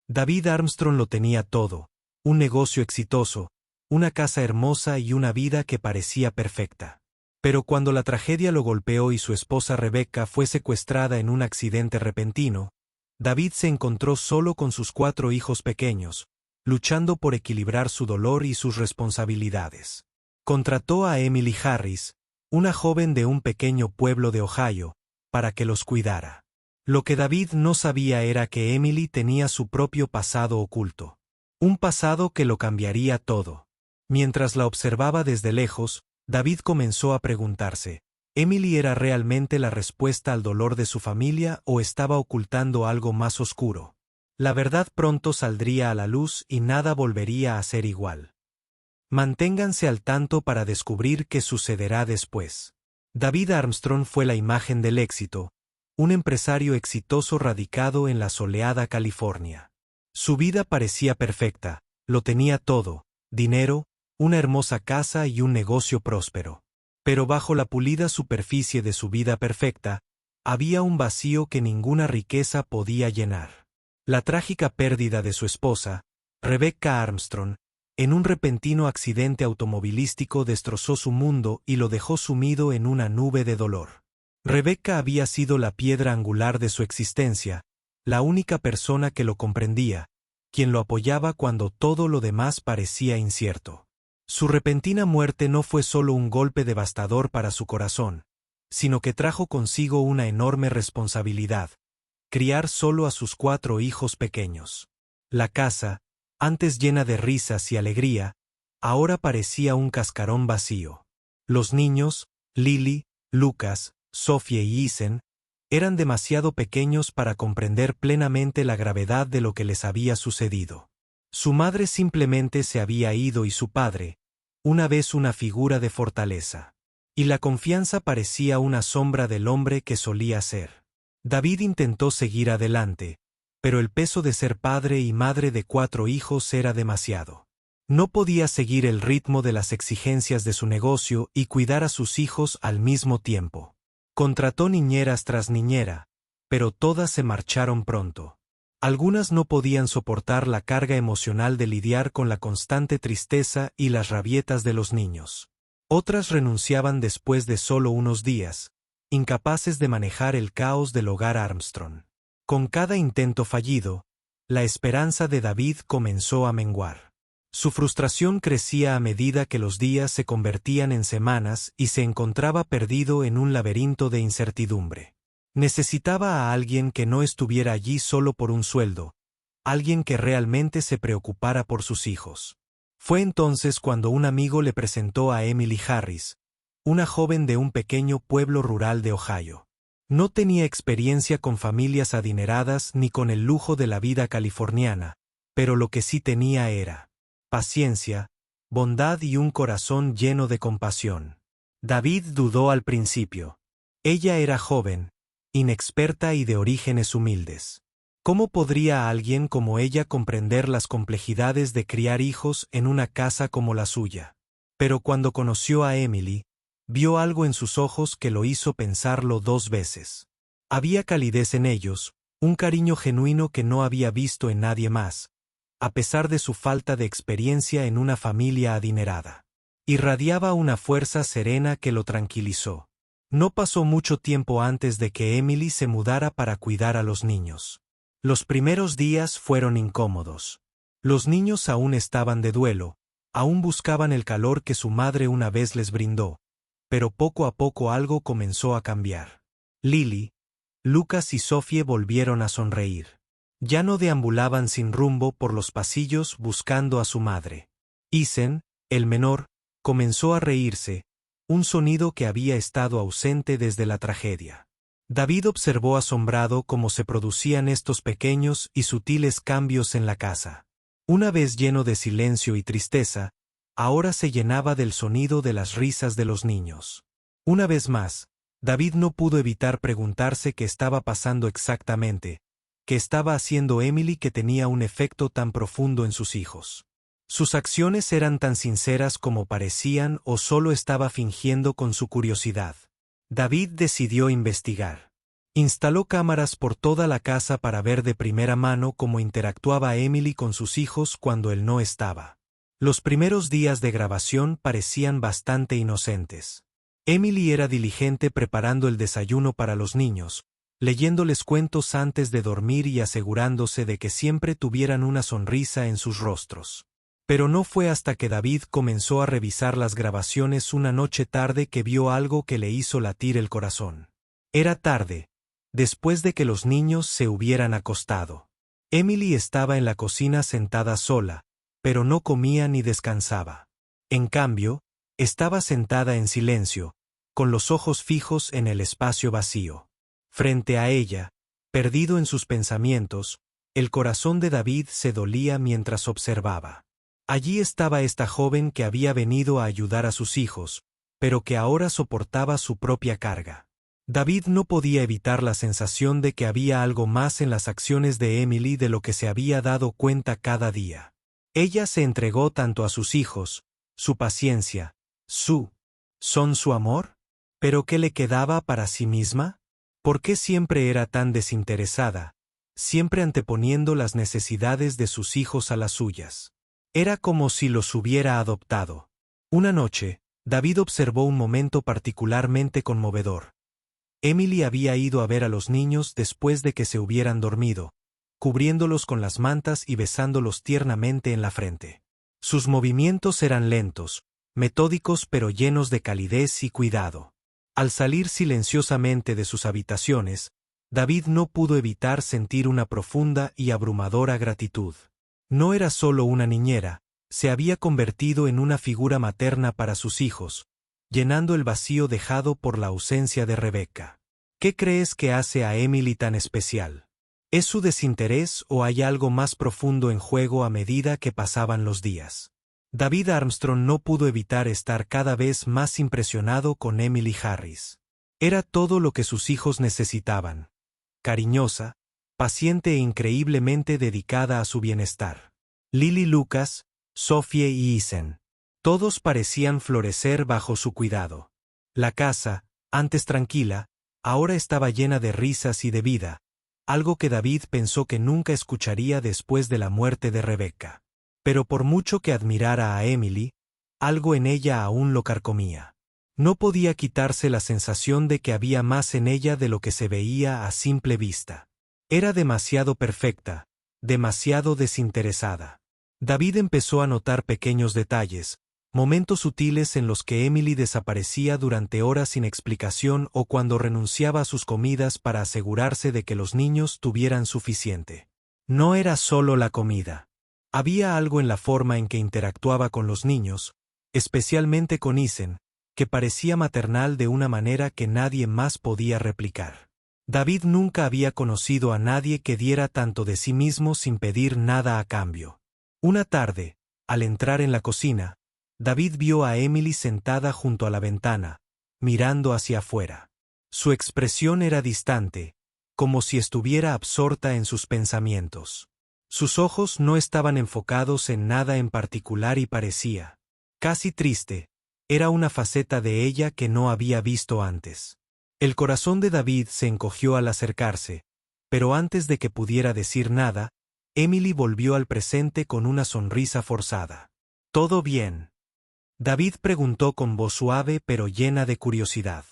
David Armstrong lo tenía todo: un negocio exitoso, una casa hermosa y una vida que parecía perfecta. Pero cuando la tragedia lo golpeó y su esposa Rebecca fue secuestrada en un accidente repentino, David se encontró solo con sus 4 hijos pequeños, luchando por equilibrar su dolor y sus responsabilidades. Contrató a Emily Harris, una joven de un pequeño pueblo de Ohio, para que los cuidara. Lo que David no sabía era que Emily tenía su propio pasado oculto. Un pasado que lo cambiaría todo. Mientras la observaba desde lejos, David comenzó a preguntarse: ¿Emily era realmente la respuesta al dolor de su familia o estaba ocultando algo más oscuro? La verdad pronto saldría a la luz y nada volvería a ser igual. Manténganse al tanto para descubrir qué sucederá después. David Armstrong fue la imagen del éxito, un empresario exitoso radicado en la soleada California. Su vida parecía perfecta, lo tenía todo: dinero, una hermosa casa y un negocio próspero. Pero bajo la pulida superficie de su vida perfecta, había un vacío que ninguna riqueza podía llenar. La trágica pérdida de su esposa, Rebecca Armstrong, en un repentino accidente automovilístico destrozó su mundo y lo dejó sumido en una nube de dolor. Rebecca había sido la piedra angular de su existencia, la única persona que lo comprendía, quien lo apoyaba cuando todo lo demás parecía incierto. Su repentina muerte no fue solo un golpe devastador para su corazón, sino que trajo consigo una enorme responsabilidad: criar solo a sus 4 hijos pequeños. La casa, antes llena de risas y alegría, ahora parecía un cascarón vacío. Los niños, Lily, Lucas, Sophie y Ethan, eran demasiado pequeños para comprender plenamente la gravedad de lo que les había sucedido. Su madre simplemente se había ido y su padre, una vez una figura de fortaleza. Y la confianza parecía una sombra del hombre que solía ser. David intentó seguir adelante, pero el peso de ser padre y madre de 4 hijos era demasiado. No podía seguir el ritmo de las exigencias de su negocio y cuidar a sus hijos al mismo tiempo. Contrató niñeras tras niñera, pero todas se marcharon pronto. Algunas no podían soportar la carga emocional de lidiar con la constante tristeza y las rabietas de los niños. Otras renunciaban después de solo unos días, incapaces de manejar el caos del hogar Armstrong. Con cada intento fallido, la esperanza de David comenzó a menguar. Su frustración crecía a medida que los días se convertían en semanas y se encontraba perdido en un laberinto de incertidumbre. Necesitaba a alguien que no estuviera allí solo por un sueldo, alguien que realmente se preocupara por sus hijos. Fue entonces cuando un amigo le presentó a Emily Harris, una joven de un pequeño pueblo rural de Ohio. No tenía experiencia con familias adineradas ni con el lujo de la vida californiana, pero lo que sí tenía era paciencia, bondad y un corazón lleno de compasión. David dudó al principio. Ella era joven, inexperta y de orígenes humildes. ¿Cómo podría alguien como ella comprender las complejidades de criar hijos en una casa como la suya? Pero cuando conoció a Emily, vio algo en sus ojos que lo hizo pensarlo 2 veces. Había calidez en ellos, un cariño genuino que no había visto en nadie más, a pesar de su falta de experiencia en una familia adinerada. Irradiaba una fuerza serena que lo tranquilizó. No pasó mucho tiempo antes de que Emily se mudara para cuidar a los niños. Los primeros días fueron incómodos. Los niños aún estaban de duelo, aún buscaban el calor que su madre una vez les brindó, pero poco a poco algo comenzó a cambiar. Lily, Lucas y Sophie volvieron a sonreír. Ya no deambulaban sin rumbo por los pasillos buscando a su madre. Ethan, el menor, comenzó a reírse, un sonido que había estado ausente desde la tragedia. David observó asombrado cómo se producían estos pequeños y sutiles cambios en la casa. Una vez lleno de silencio y tristeza, ahora se llenaba del sonido de las risas de los niños. Una vez más, David no pudo evitar preguntarse qué estaba pasando exactamente, qué estaba haciendo Emily que tenía un efecto tan profundo en sus hijos. ¿Sus acciones eran tan sinceras como parecían o solo estaba fingiendo con su curiosidad? David decidió investigar. Instaló cámaras por toda la casa para ver de primera mano cómo interactuaba Emily con sus hijos cuando él no estaba. Los primeros días de grabación parecían bastante inocentes. Emily era diligente preparando el desayuno para los niños, leyéndoles cuentos antes de dormir y asegurándose de que siempre tuvieran una sonrisa en sus rostros. Pero no fue hasta que David comenzó a revisar las grabaciones una noche tarde que vio algo que le hizo latir el corazón. Era tarde, después de que los niños se hubieran acostado. Emily estaba en la cocina sentada sola, pero no comía ni descansaba. En cambio, estaba sentada en silencio, con los ojos fijos en el espacio vacío. Frente a ella, perdido en sus pensamientos, el corazón de David se dolía mientras observaba. Allí estaba esta joven que había venido a ayudar a sus hijos, pero que ahora soportaba su propia carga. David no podía evitar la sensación de que había algo más en las acciones de Emily de lo que se había dado cuenta cada día. Ella se entregó tanto a sus hijos, su paciencia, ¿son su amor? ¿Pero qué le quedaba para sí misma? ¿Por qué siempre era tan desinteresada, siempre anteponiendo las necesidades de sus hijos a las suyas? Era como si los hubiera adoptado. Una noche, David observó un momento particularmente conmovedor. Emily había ido a ver a los niños después de que se hubieran dormido, cubriéndolos con las mantas y besándolos tiernamente en la frente. Sus movimientos eran lentos, metódicos pero llenos de calidez y cuidado. Al salir silenciosamente de sus habitaciones, David no pudo evitar sentir una profunda y abrumadora gratitud. No era solo una niñera, se había convertido en una figura materna para sus hijos, llenando el vacío dejado por la ausencia de Rebecca. ¿Qué crees que hace a Emily tan especial? ¿Es su desinterés o hay algo más profundo en juego a medida que pasaban los días? David Armstrong no pudo evitar estar cada vez más impresionado con Emily Harris. Era todo lo que sus hijos necesitaban. Cariñosa, paciente e increíblemente dedicada a su bienestar. Lily Lucas, Sophie y Isen. Todos parecían florecer bajo su cuidado. La casa, antes tranquila, ahora estaba llena de risas y de vida, algo que David pensó que nunca escucharía después de la muerte de Rebecca. Pero por mucho que admirara a Emily, algo en ella aún lo carcomía. No podía quitarse la sensación de que había más en ella de lo que se veía a simple vista. Era demasiado perfecta, demasiado desinteresada. David empezó a notar pequeños detalles, momentos sutiles en los que Emily desaparecía durante horas sin explicación o cuando renunciaba a sus comidas para asegurarse de que los niños tuvieran suficiente. No era solo la comida. Había algo en la forma en que interactuaba con los niños, especialmente con Isen, que parecía maternal de una manera que nadie más podía replicar. David nunca había conocido a nadie que diera tanto de sí mismo sin pedir nada a cambio. Una tarde, al entrar en la cocina, David vio a Emily sentada junto a la ventana, mirando hacia afuera. Su expresión era distante, como si estuviera absorta en sus pensamientos. Sus ojos no estaban enfocados en nada en particular y parecía casi triste. Era una faceta de ella que no había visto antes. El corazón de David se encogió al acercarse, pero antes de que pudiera decir nada, Emily volvió al presente con una sonrisa forzada. ¿Todo bien?, David preguntó con voz suave pero llena de curiosidad.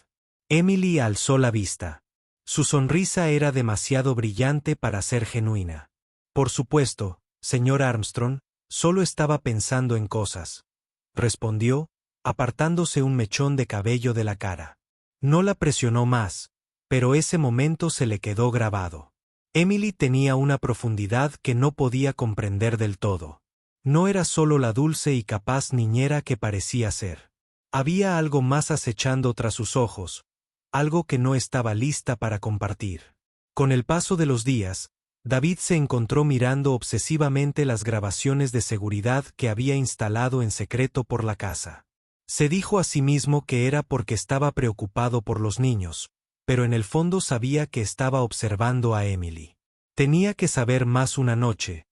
Emily alzó la vista. Su sonrisa era demasiado brillante para ser genuina. Por supuesto, señor Armstrong, solo estaba pensando en cosas, respondió, apartándose un mechón de cabello de la cara. No la presionó más, pero ese momento se le quedó grabado. Emily tenía una profundidad que no podía comprender del todo. No era solo la dulce y capaz niñera que parecía ser. Había algo más acechando tras sus ojos, algo que no estaba lista para compartir. Con el paso de los días, David se encontró mirando obsesivamente las grabaciones de seguridad que había instalado en secreto por la casa. Se dijo a sí mismo que era porque estaba preocupado por los niños, pero en el fondo sabía que estaba observando a Emily. Tenía que saber más una noche,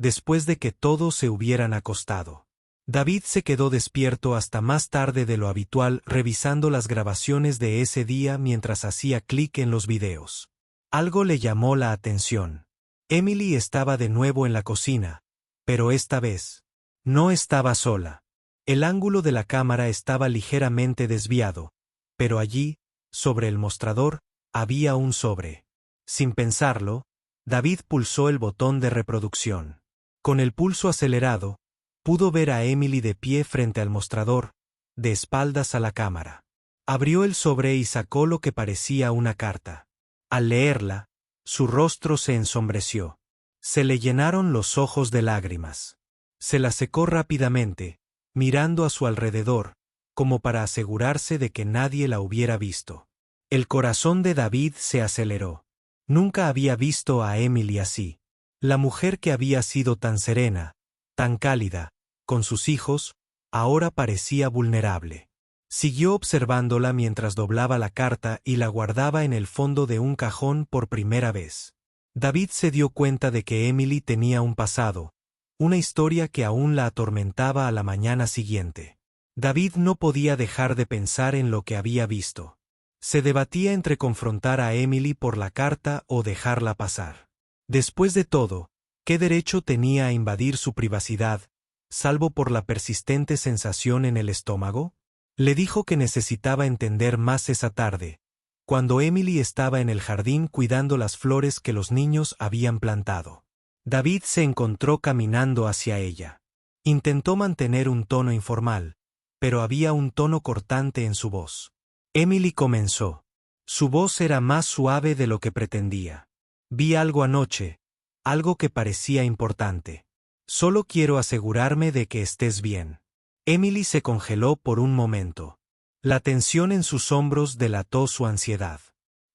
después de que todos se hubieran acostado. David se quedó despierto hasta más tarde de lo habitual revisando las grabaciones de ese día mientras hacía clic en los videos. Algo le llamó la atención. Emily estaba de nuevo en la cocina, pero esta vez no estaba sola. El ángulo de la cámara estaba ligeramente desviado, pero allí, sobre el mostrador, había un sobre. Sin pensarlo, David pulsó el botón de reproducción. Con el pulso acelerado, pudo ver a Emily de pie frente al mostrador, de espaldas a la cámara. Abrió el sobre y sacó lo que parecía una carta. Al leerla, su rostro se ensombreció. Se le llenaron los ojos de lágrimas. Se la secó rápidamente, mirando a su alrededor, como para asegurarse de que nadie la hubiera visto. El corazón de David se aceleró. Nunca había visto a Emily así. La mujer que había sido tan serena, tan cálida, con sus hijos, ahora parecía vulnerable. Siguió observándola mientras doblaba la carta y la guardaba en el fondo de un cajón por primera vez. David se dio cuenta de que Emily tenía un pasado, una historia que aún la atormentaba a la mañana siguiente. David no podía dejar de pensar en lo que había visto. Se debatía entre confrontar a Emily por la carta o dejarla pasar. Después de todo, ¿qué derecho tenía a invadir su privacidad, salvo por la persistente sensación en el estómago? Le dijo que necesitaba entender más esa tarde, cuando Emily estaba en el jardín cuidando las flores que los niños habían plantado. David se encontró caminando hacia ella. Intentó mantener un tono informal, pero había un tono cortante en su voz. Emily comenzó. Su voz era más suave de lo que pretendía. Vi algo anoche, algo que parecía importante. Solo quiero asegurarme de que estés bien. Emily se congeló por un momento. La tensión en sus hombros delató su ansiedad.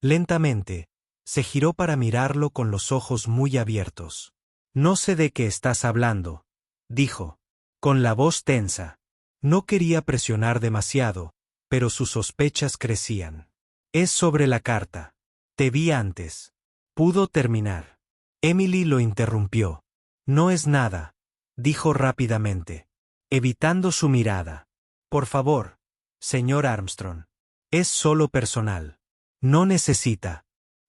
Lentamente, se giró para mirarlo con los ojos muy abiertos. No sé de qué estás hablando, dijo, con la voz tensa. No quería presionar demasiado, pero sus sospechas crecían. Es sobre la carta. Te vi antes. Pudo terminar. Emily lo interrumpió. No es nada, dijo rápidamente, evitando su mirada. Por favor, señor Armstrong. Es solo personal. No necesita.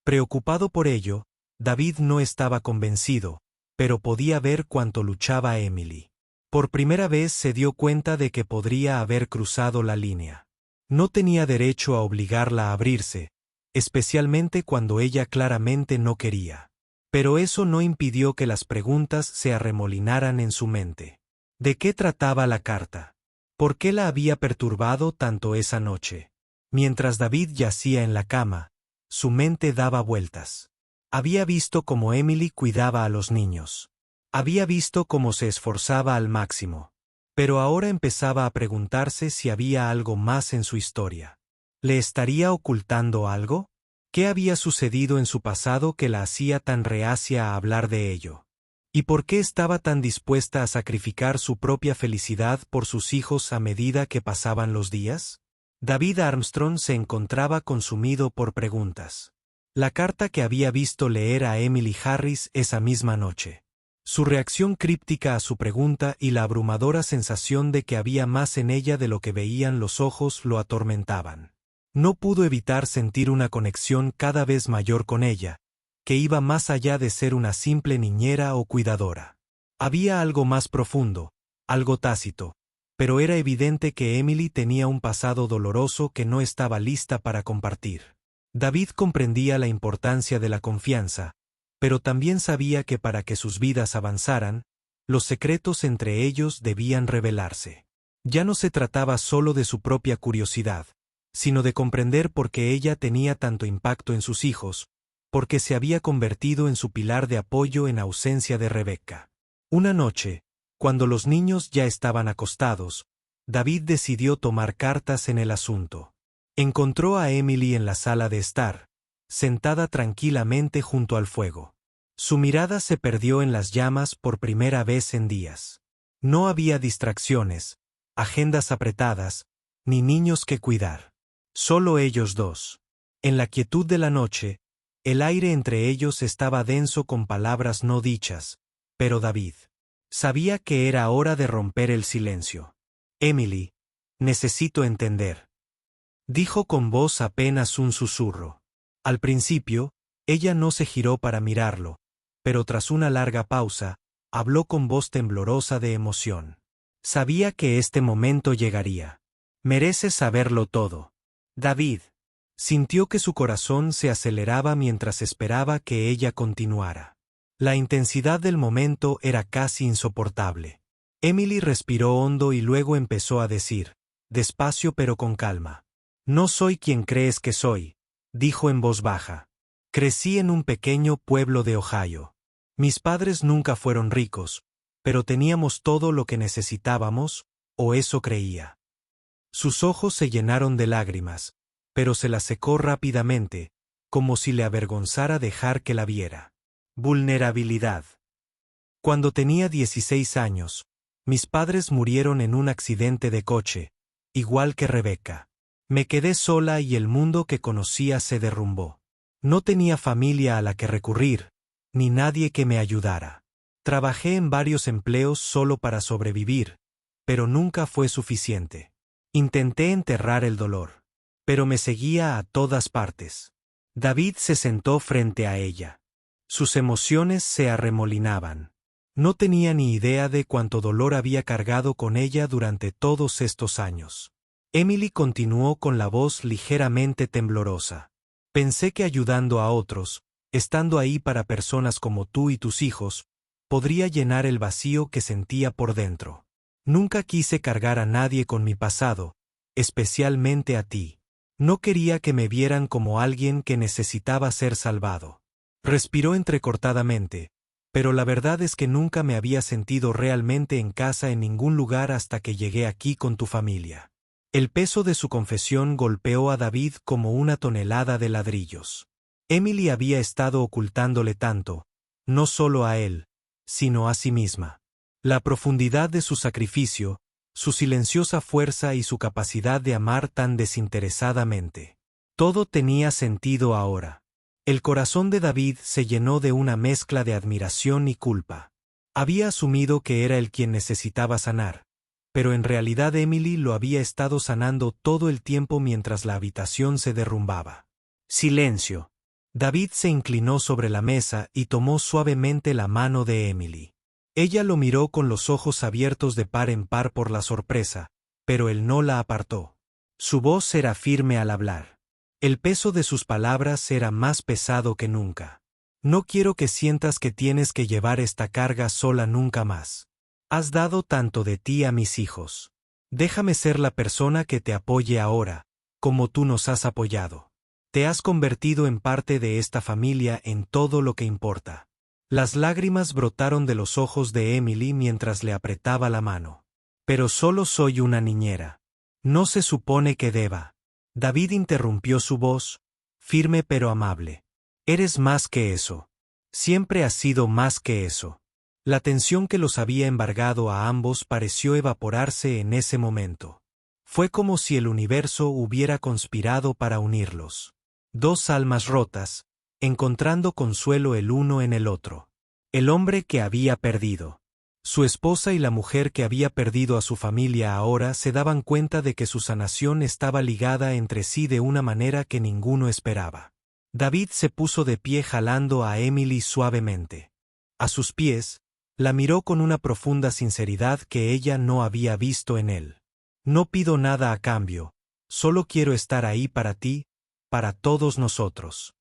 Preocupado por ello, David no estaba convencido, pero podía ver cuánto luchaba Emily. Por primera vez se dio cuenta de que podría haber cruzado la línea. No tenía derecho a obligarla a abrirse, especialmente cuando ella claramente no quería. Pero eso no impidió que las preguntas se arremolinaran en su mente. ¿De qué trataba la carta? ¿Por qué la había perturbado tanto esa noche? Mientras David yacía en la cama, su mente daba vueltas. Había visto cómo Emily cuidaba a los niños. Había visto cómo se esforzaba al máximo. Pero ahora empezaba a preguntarse si había algo más en su historia. ¿Le estaría ocultando algo? ¿Qué había sucedido en su pasado que la hacía tan reacia a hablar de ello? ¿Y por qué estaba tan dispuesta a sacrificar su propia felicidad por sus hijos a medida que pasaban los días? David Armstrong se encontraba consumido por preguntas. La carta que había visto leer a Emily Harris esa misma noche. Su reacción críptica a su pregunta y la abrumadora sensación de que había más en ella de lo que veían los ojos lo atormentaban. No pudo evitar sentir una conexión cada vez mayor con ella, que iba más allá de ser una simple niñera o cuidadora. Había algo más profundo, algo tácito, pero era evidente que Emily tenía un pasado doloroso que no estaba lista para compartir. David comprendía la importancia de la confianza, pero también sabía que para que sus vidas avanzaran, los secretos entre ellos debían revelarse. Ya no se trataba solo de su propia curiosidad, sino de comprender por qué ella tenía tanto impacto en sus hijos, porque se había convertido en su pilar de apoyo en ausencia de Rebecca. Una noche, cuando los niños ya estaban acostados, David decidió tomar cartas en el asunto. Encontró a Emily en la sala de estar, sentada tranquilamente junto al fuego. Su mirada se perdió en las llamas por primera vez en días. No había distracciones, agendas apretadas, ni niños que cuidar. Solo ellos dos. En la quietud de la noche, el aire entre ellos estaba denso con palabras no dichas, pero David sabía que era hora de romper el silencio. Emily, necesito entender, dijo con voz apenas un susurro. Al principio, Ella no se giró para mirarlo, pero tras una larga pausa, habló con voz temblorosa de emoción. Sabía que este momento llegaría. Mereces saberlo todo. David. Sintió que su corazón se aceleraba mientras esperaba que ella continuara. La intensidad del momento era casi insoportable. Emily respiró hondo y luego empezó a decir, despacio pero con calma. No soy quien crees que soy, dijo en voz baja. Crecí en un pequeño pueblo de Ohio. Mis padres nunca fueron ricos, pero teníamos todo lo que necesitábamos, o eso creía. Sus ojos se llenaron de lágrimas, pero se las secó rápidamente, como si le avergonzara dejar que la viera. Vulnerabilidad. Cuando tenía 16 años, mis padres murieron en un accidente de coche, igual que Rebecca. Me quedé sola y el mundo que conocía se derrumbó. No tenía familia a la que recurrir, ni nadie que me ayudara. Trabajé en varios empleos solo para sobrevivir, pero nunca fue suficiente. Intenté enterrar el dolor, pero me seguía a todas partes. David se sentó frente a ella. Sus emociones se arremolinaban. No tenía ni idea de cuánto dolor había cargado con ella durante todos estos años. Emily continuó con la voz ligeramente temblorosa. Pensé que ayudando a otros, estando ahí para personas como tú y tus hijos, podría llenar el vacío que sentía por dentro. Nunca quise cargar a nadie con mi pasado, especialmente a ti. No quería que me vieran como alguien que necesitaba ser salvado. Respiró entrecortadamente, pero la verdad es que nunca me había sentido realmente en casa en ningún lugar hasta que llegué aquí con tu familia. El peso de su confesión golpeó a David como una tonelada de ladrillos. Emily había estado ocultándole tanto, no solo a él, sino a sí misma. La profundidad de su sacrificio, su silenciosa fuerza y su capacidad de amar tan desinteresadamente. Todo tenía sentido ahora. El corazón de David se llenó de una mezcla de admiración y culpa. Había asumido que era él quien necesitaba sanar, pero en realidad Emily lo había estado sanando todo el tiempo mientras la habitación se derrumbaba. Silencio. David se inclinó sobre la mesa y tomó suavemente la mano de Emily. Ella lo miró con los ojos abiertos de par en par por la sorpresa, pero él no la apartó. Su voz era firme al hablar. El peso de sus palabras era más pesado que nunca. No quiero que sientas que tienes que llevar esta carga sola nunca más. Has dado tanto de ti a mis hijos. Déjame ser la persona que te apoye ahora, como tú nos has apoyado. Te has convertido en parte de esta familia en todo lo que importa. Las lágrimas brotaron de los ojos de Emily mientras le apretaba la mano. Pero solo soy una niñera. No se supone que deba. David interrumpió su voz, firme pero amable. Eres más que eso. Siempre has sido más que eso. La tensión que los había embargado a ambos pareció evaporarse en ese momento. Fue como si el universo hubiera conspirado para unirlos. Dos almas rotas, encontrando consuelo el uno en el otro. El hombre que había perdido. Su esposa y la mujer que había perdido a su familia ahora se daban cuenta de que su sanación estaba ligada entre sí de una manera que ninguno esperaba. David se puso de pie jalando a Emily suavemente. A sus pies, la miró con una profunda sinceridad que ella no había visto en él. No pido nada a cambio, solo quiero estar ahí para ti, para todos nosotros.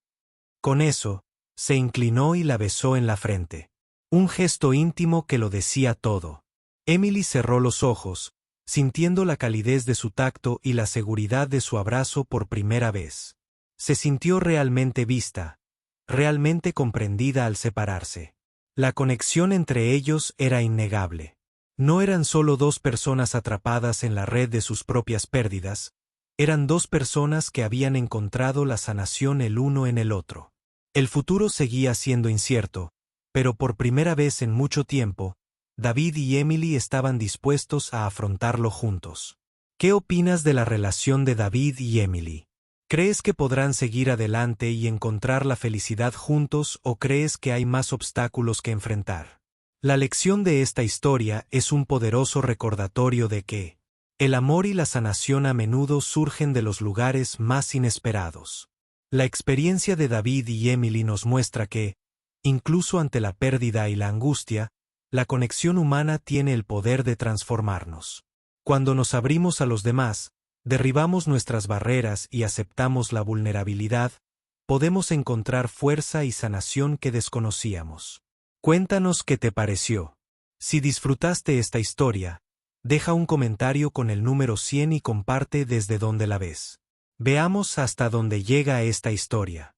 Con eso, se inclinó y la besó en la frente. Un gesto íntimo que lo decía todo. Emily cerró los ojos, sintiendo la calidez de su tacto y la seguridad de su abrazo por primera vez. Se sintió realmente vista, realmente comprendida al separarse. La conexión entre ellos era innegable. No eran solo dos personas atrapadas en la red de sus propias pérdidas, eran dos personas que habían encontrado la sanación el uno en el otro. El futuro seguía siendo incierto, pero por primera vez en mucho tiempo, David y Emily estaban dispuestos a afrontarlo juntos. ¿Qué opinas de la relación de David y Emily? ¿Crees que podrán seguir adelante y encontrar la felicidad juntos o crees que hay más obstáculos que enfrentar? La lección de esta historia es un poderoso recordatorio de que el amor y la sanación a menudo surgen de los lugares más inesperados. La experiencia de David y Emily nos muestra que, incluso ante la pérdida y la angustia, la conexión humana tiene el poder de transformarnos. Cuando nos abrimos a los demás, derribamos nuestras barreras y aceptamos la vulnerabilidad, podemos encontrar fuerza y sanación que desconocíamos. Cuéntanos qué te pareció. Si disfrutaste esta historia, deja un comentario con el número 100 y comparte desde donde la ves. Veamos hasta dónde llega esta historia.